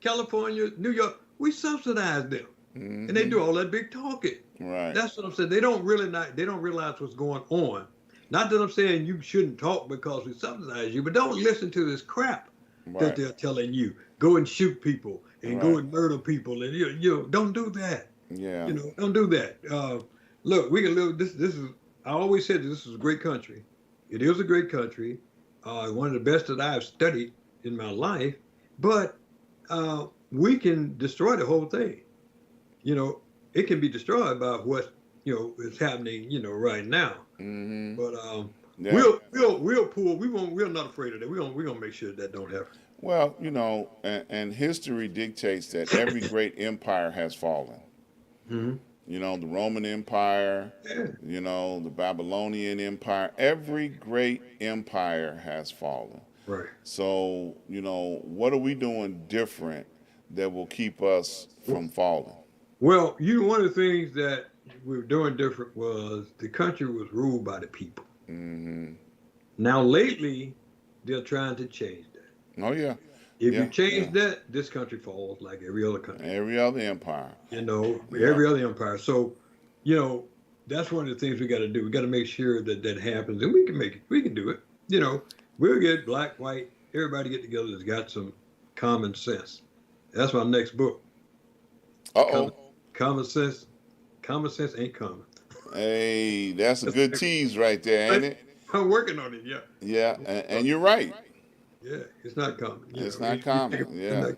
California, New York, we subsidize them, and they do all that big talking. Right. That's what I'm saying. They don't realize what's going on. Not that I'm saying you shouldn't talk because we subsidize you, but don't listen to this crap that they're telling you. Go and shoot people and go and murder people, and don't do that. Yeah. Don't do that. Look, we can live. This is. I always said this is a great country. It is a great country. One of the best that I've studied in my life, but we can destroy the whole thing. It can be destroyed by what is happening. Right now. Mm-hmm. But we'll pull. We're not afraid of that. We're gonna make sure that don't happen. Well, and history dictates that every great empire has fallen. Mm-hmm. The Roman Empire, the Babylonian Empire, every great empire has fallen. Right. So, what are we doing different that will keep us from falling? Well, one of the things that we were doing different was the country was ruled by the people. Mm-hmm. Now, lately, they're trying to change that. Oh, yeah. If you change that, this country falls like every other country. Every other empire. Every other empire. So, that's one of the things we got to do. We got to make sure that happens, and we can make it. We can do it. We'll get black, white, everybody get together that's got some common sense. That's my next book. Uh-oh. Common sense ain't common. Hey, that's a good tease right there, ain't it? I'm working on it, yeah. Yeah, and you're right. Yeah, it's not common. It's not common. Yeah.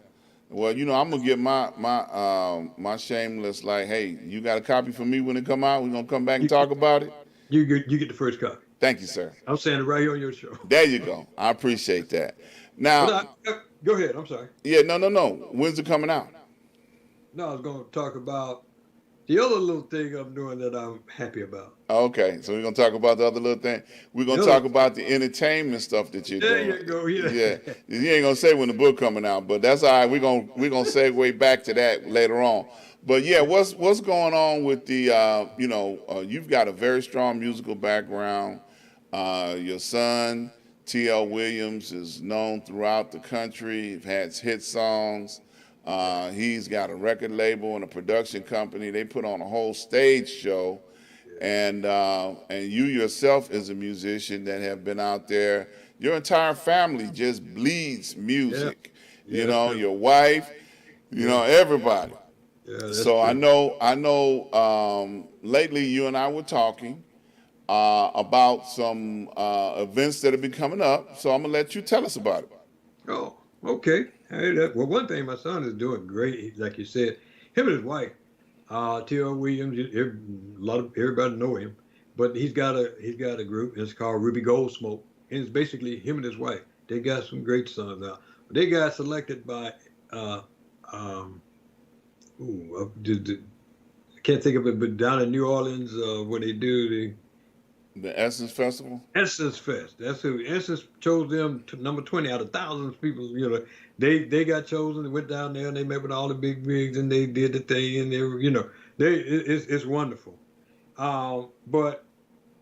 Well, I'm gonna get my shameless hey, you got a copy for me when it come out? We're gonna come back and talk about it. You get the first copy. Thank you, sir. I'm saying it right here on your show. There you go. I appreciate that. Now, go ahead. I'm sorry. Yeah, no. When's it coming out? No, I was going to talk about the other little thing I'm doing that I'm happy about. Okay, so we're going to talk about the other little thing. We're going to talk about the entertainment stuff that you're doing. There you go, yeah. Yeah, you ain't going to say when the book coming out, but that's all right. We're going to segue back to that later on. But yeah, what's going on with the, you've got a very strong musical background. Your son, T.L. Williams, is known throughout the country. He's had hit songs. He's got a record label and a production company. They put on a whole stage show, and you yourself as a musician that have been out there. Your entire family just bleeds music. Yeah. Your wife, everybody. Yeah, so true. I know. Lately, you and I were talking about some events that have been coming up. So I'm gonna let you tell us about it. Oh, okay. Well, one thing, my son is doing great. Like you said, him and his wife, T.L. Williams. Everybody know him, but he's got a group. It's called Ruby Goldsmoke, and it's basically him and his wife. They got some great songs now. They got selected by I can't think of it, but down in New Orleans, when they do the Essence Festival? Essence Fest. That's who. Essence chose them to number 20 out of thousands of people. They got chosen. They went down there and they met with all the big wigs and they did the thing and they were, it's wonderful. But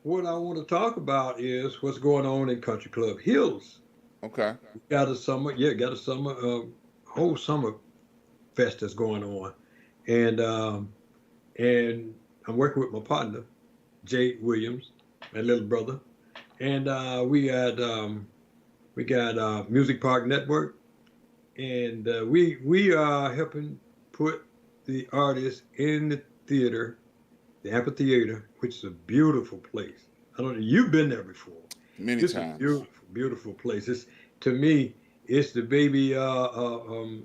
what I want to talk about is what's going on in Country Club Hills. Okay. Got a summer, yeah, got a summer, whole summer fest that's going on, and and I'm working with my partner Jay Williams, my little brother, and we got Music Park Network, and we are helping put the artists in the theater, the amphitheater, which is a beautiful place. I don't know, you've been there before. Many It's a times. beautiful, beautiful place. It's to me, it's the baby to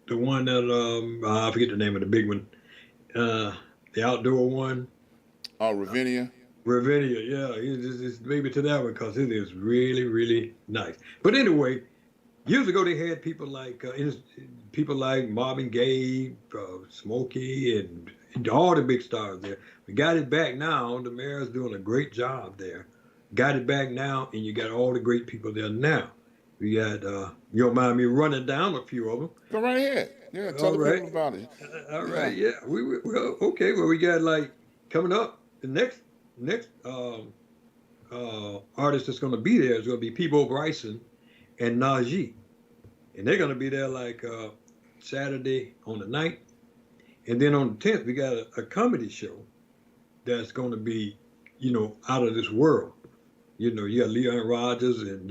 the one that I forget the name of the big one, uh, the outdoor one. Oh, Ravinia. Ravinia, yeah, it's maybe to that one because it is really, really nice. But anyway, years ago they had people like Marvin Gaye, Smokey, and all the big stars there. We got it back now. The mayor's doing a great job there. Got it back now, and you got all the great people there now. We got you don't mind me running down a few of them. Go right ahead. Yeah, tell All the right, people about it. all Yeah. right, yeah. Well, okay. Well, we got like coming up the next artist that's going to be there is going to be Peebo Bryson and Najee, and they're going to be there like Saturday on the 9th, and then on the 10th we got a comedy show that's going to be, out of this world. You got Leon Rogers and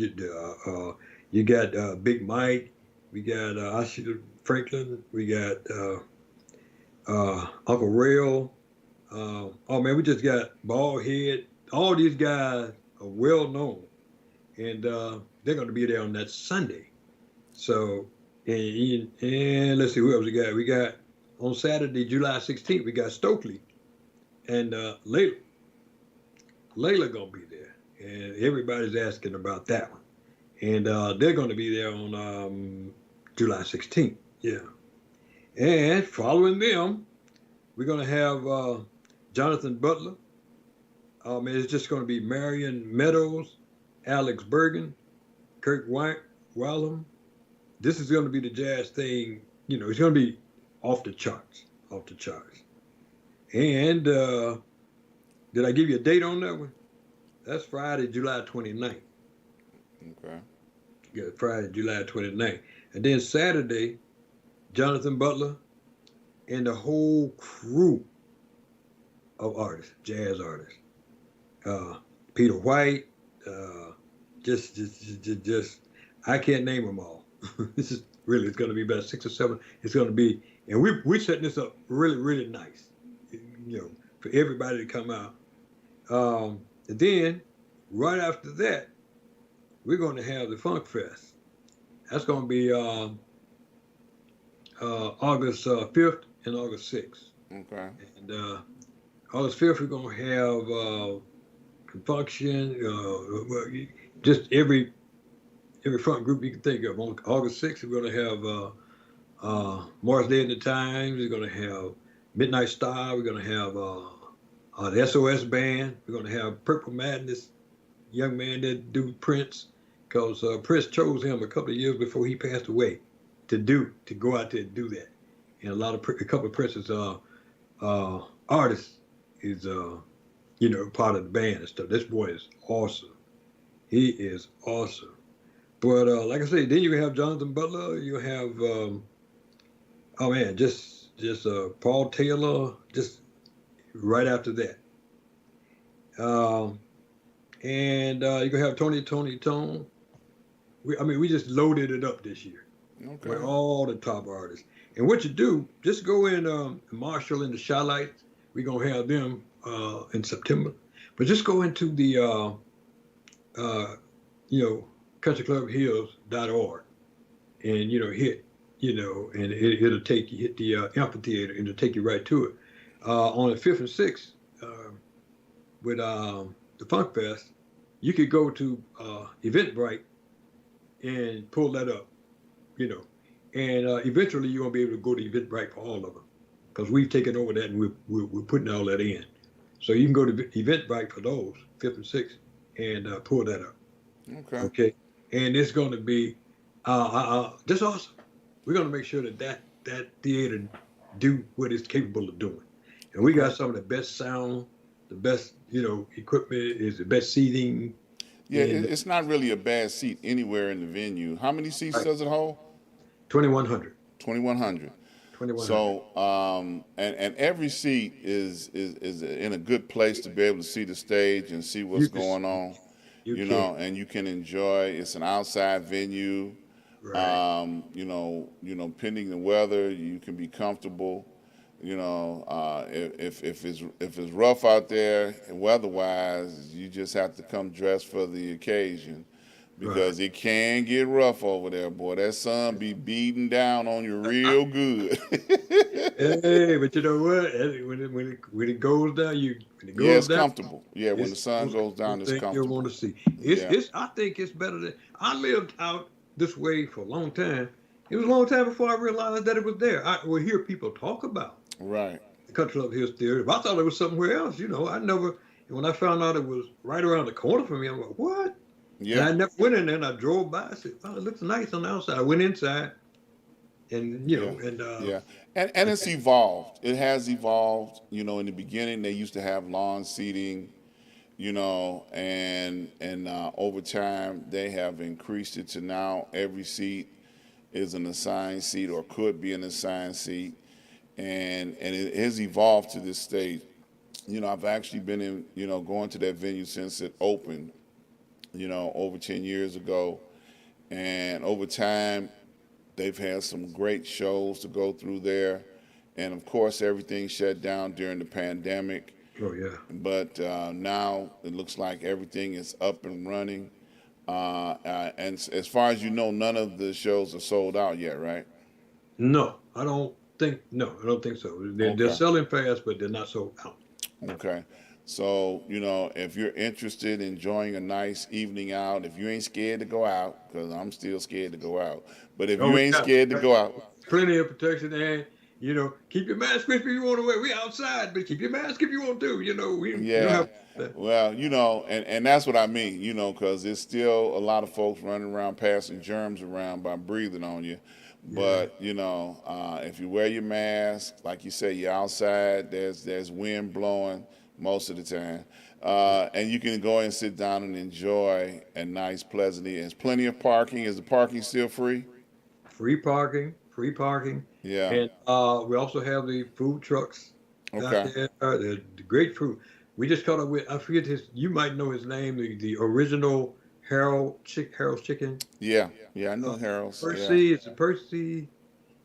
you got Big Mike, we got Ashita Franklin, we got Uncle Rail. Oh man, we just got Bald Head. All these guys are well known, and they're going to be there on that Sunday. So, and let's see who else we got. We got on Saturday, July 16th, we got Stokely and Layla. Layla gonna be there, and everybody's asking about that one. And they're going to be there on July 16th. Yeah, and following them, we're going to have Jonathan Butler. And it's just going to be Marion Meadows, Alex Bergen, Kirk Whalum. This is going to be the jazz thing. It's going to be off the charts, off the charts. And did I give you a date on that one? That's Friday, July 29th. Okay. Yeah, Friday, July 29th. And then Saturday, Jonathan Butler and the whole crew of artists, jazz artists. Peter White, just, I can't name them all. This is really, it's going to be about 6 or 7. It's going to be, and we're setting this up really, really nice, for everybody to come out. And then right after that, we're going to have the Funk Fest. That's going to be August 5th and August 6th. Okay. And August 5th, we're going to have function, just every funk group you can think of. On August 6th, we're going to have Morris Day and the Times. We're going to have Midnight Star. We're going to have the SOS Band. We're going to have Purple Madness, young man that do Prince, because Prince chose him a couple of years before he passed away to go out there and do that. And a couple of Prince's artists is part of the band and stuff. This boy is awesome. He is awesome. But like I say, then you have Jonathan Butler. You have just Paul Taylor. Just right after that. And you can have Tony Tone. We just loaded it up this year. Okay. With all the top artists. And what you do, just go in Marshall and the Shylights. We're going to have them in September. But just go into the, countryclubhills.org and, hit, and it'll take you, hit the amphitheater, and it'll take you right to it. On the 5th and 6th, with the Funk Fest, you could go to Eventbrite and pull that up, and eventually you're going to be able to go to Eventbrite for all of them, because we've taken over that and we're putting all that in. So you can go to Eventbrite for those, 5th and 6th, and pull that up. Okay. Okay. And it's going to be just awesome. We're going to make sure that theater do what it's capable of doing. And we got some of the best sound the best, equipment, is the best seating, Yeah, and it's not really a bad seat anywhere in the venue. How many seats right, does it hold? 2100, 2,100. 2100. So, and every seat is in a good place to be able to see the stage and see what's You can, going on, you can, and you can enjoy. It's an outside venue. right. Pending the weather, you can be comfortable. If it's rough out there weather-wise, you just have to come dressed for the occasion, Right. because it can get rough over there, boy. That sun be beating down on you real good. Hey, but you know what? When it goes down, when it Yeah, goes it's down, comfortable. Yeah, when the it's sun most goes down, comfortable it's thing you'll want comfortable. to see. Yeah, I think it's better than I lived out this way for a long time. It was a long time before I realized that it was there. I will hear people talk about right. the Country Club Hills Theater, but I thought it was somewhere else. I never. And when I found out it was right around the corner from me, I'm like, what? And Yeah, I never went in there. And I drove by. I said, "Oh, it looks nice on the outside." I went inside, and yeah, yeah. And it's evolved. It has evolved. In the beginning, they used to have lawn seating, and over time they have increased it to now every seat is an assigned seat or could be an assigned seat, and it has evolved to this stage. I've actually been in, going to that venue since it opened, over 10 years ago, and over time they've had some great shows to go through there, and of course everything shut down during the pandemic. oh yeah. But now it looks like everything is up and running. And as far as you know, none of the shows are sold out yet, right? No, I don't think. No, I don't think so. They're Okay. selling fast, but they're not sold out. Okay. So, if you're interested in enjoying a nice evening out, if you ain't scared to go out, because I'm still scared to go out, but if Oh, you we ain't got scared to go out, plenty of protection, and keep your mask if you want to wear. We outside, but keep your mask if you want to. We don't yeah. have that. Well, and that's what I mean, because there's still a lot of folks running around passing germs around by breathing on you. Yeah, But, if you wear your mask, like you say, you're outside, there's wind blowing most of the time. And you can go and sit down and enjoy a nice, pleasant evening. There's plenty of parking. Is the parking still free? free parking, Yeah. and we also have the food trucks out Okay. there. The great food. We just caught up with. I forget his. You might know his name. The original Harold's Chicken. Yeah. Yeah, I know Uh, Harold's. Yeah. Percy. It's a Percy.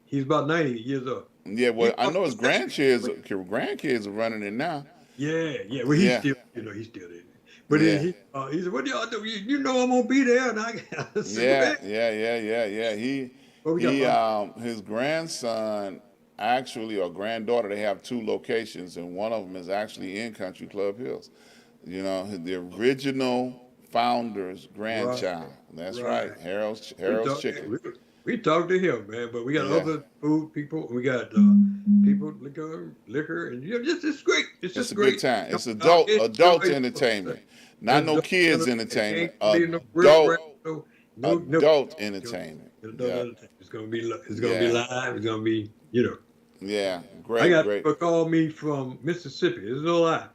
He's about 90 years old. Yeah, He well, I bought know a his session. grandkids are running it now. Yeah, yeah. Well, Yeah. he's still there. But Yeah. he said, "What do y'all do? You know I'm gonna be there." And I said, Yeah, "Okay." yeah, yeah, yeah, yeah. Well, we got a lot. His grandson actually, or granddaughter, they have two locations, and one of them is actually in Country Club Hills. The original founder's Right, grandchild. That's right, right. We Harold's talked. Chicken. We talked to him, man. But we got Yeah, other food people. We got people liquor, and just it's great. It's it's just a good great. time. It's Enjoy adult yourself. entertainment, not no Adult kids entertainment. entertainment. Ain't gonna be no riff-raff, no. Adult It's gonna entertainment. be adult Yeah, entertainment. It's gonna be yeah, live. It's gonna be. yeah. I Great, got great. people call me from Mississippi. It's no lie.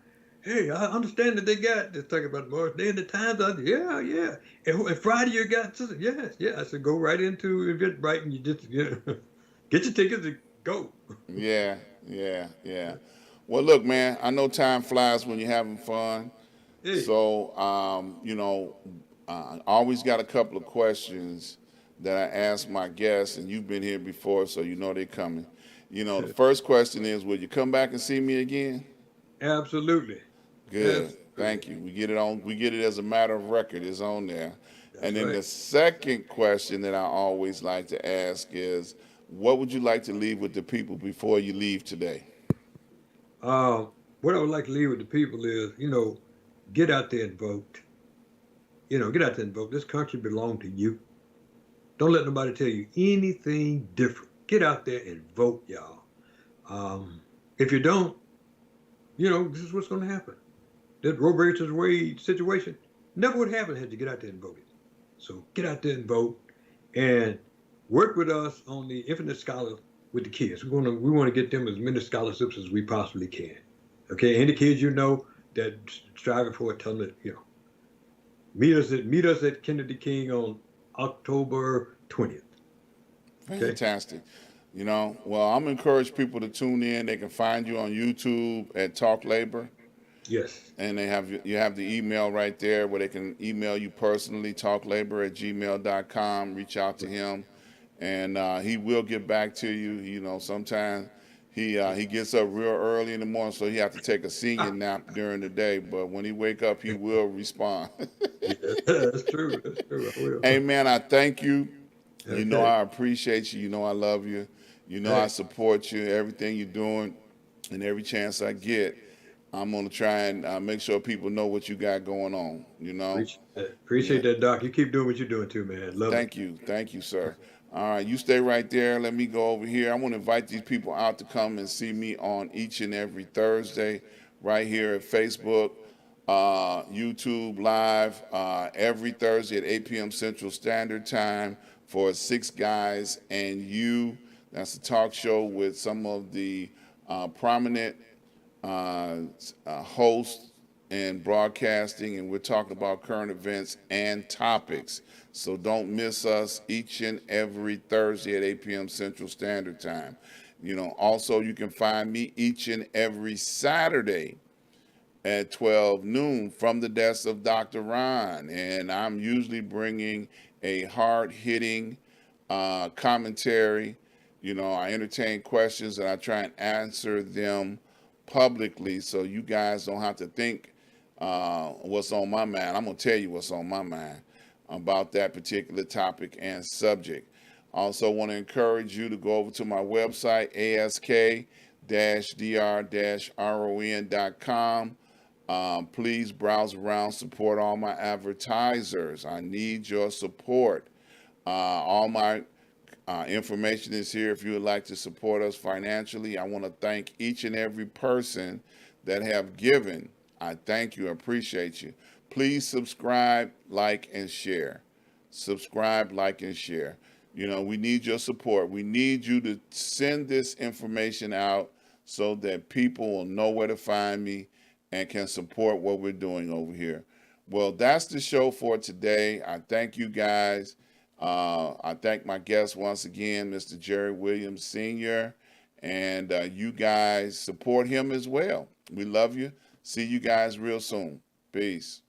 Hey, I understand that they got this talking about March Day and the Times. Yeah, yeah. And Friday you got yes, yeah. I said go right into Eventbrite and you just get your tickets and go. Yeah, yeah, yeah. Well, look, man, I know time flies when you're having fun. Hey, So, I always got a couple of questions that I ask my guests, and you've been here before, so you know they're coming. The first question is, will you come back and see me again? absolutely, Good. absolutely. Thank you. We get it on. We get it as a matter of record. It's on there. And That's then right. the second question that I always like to ask is, what would you like to leave with the people before you leave today? Um, what I would like to leave with the people is, get out there and vote. Get out there and vote. This country belongs to you. Don't let nobody tell you anything different. Get out there and vote, y'all. If you don't, this is what's going to happen. That Roe versus Wade situation never would happen had you get out there and voted. So get out there and vote and work with us on the Infinite Scholar with the kids. We want to get them as many scholarships as we possibly can. Okay, and the kids that's striving for it, tell them that, meet us at Kennedy King on October 20th. Okay. Fantastic. Well, I'm encourage people to tune in. They can find you on YouTube at Talk Labor, Yes. and you have the email right there where they can email you personally, talklabor@gmail.com. Reach out to him, and he will get back to you. Sometimes he gets up real early in the morning, so he have to take a senior nap during the day. But when he wake up, he will respond. Yeah, that's true. That's true. I will. Hey man, I thank you. Okay. I appreciate you. I love you. I Hey, support you. Everything you're doing, and every chance I get, I'm gonna try and make sure people know what you got going on. appreciate that. Yeah. Appreciate that, Doc. You keep doing what you're doing too, man. Love it. Thank you, sir. All right, you stay right there. Let me go over here. I want to invite these people out to come and see me on each and every Thursday, right here at Facebook, YouTube Live, every Thursday at 8 p.m. Central Standard Time for Six Guys and You. That's a talk show with some of the prominent hosts and broadcasting, and we're talking about current events and topics. So don't miss us each and every Thursday at 8 p.m. Central Standard Time. Also, you can find me each and every Saturday at 12 noon from the desk of Dr. Ron, and I'm usually bringing a hard-hitting commentary. I entertain questions and I try and answer them publicly so you guys don't have to think what's on my mind. I'm going to tell you what's on my mind about that particular topic and subject. Also want to encourage you to go over to my website, ask-dr-ron.com. Please browse around, support all my advertisers. I need your support. All my information is here if you would like to support us financially. I want to thank each and every person that have given. I thank you, appreciate you. Please subscribe, like, and share. Subscribe, like, and share. We need your support. We need you to send this information out so that people will know where to find me and can support what we're doing over here. Well, that's the show for today. I thank you guys. I thank my guest once again, Mr. Jerry Williams Sr., and you guys support him as well. We love you. See you guys real soon. Peace.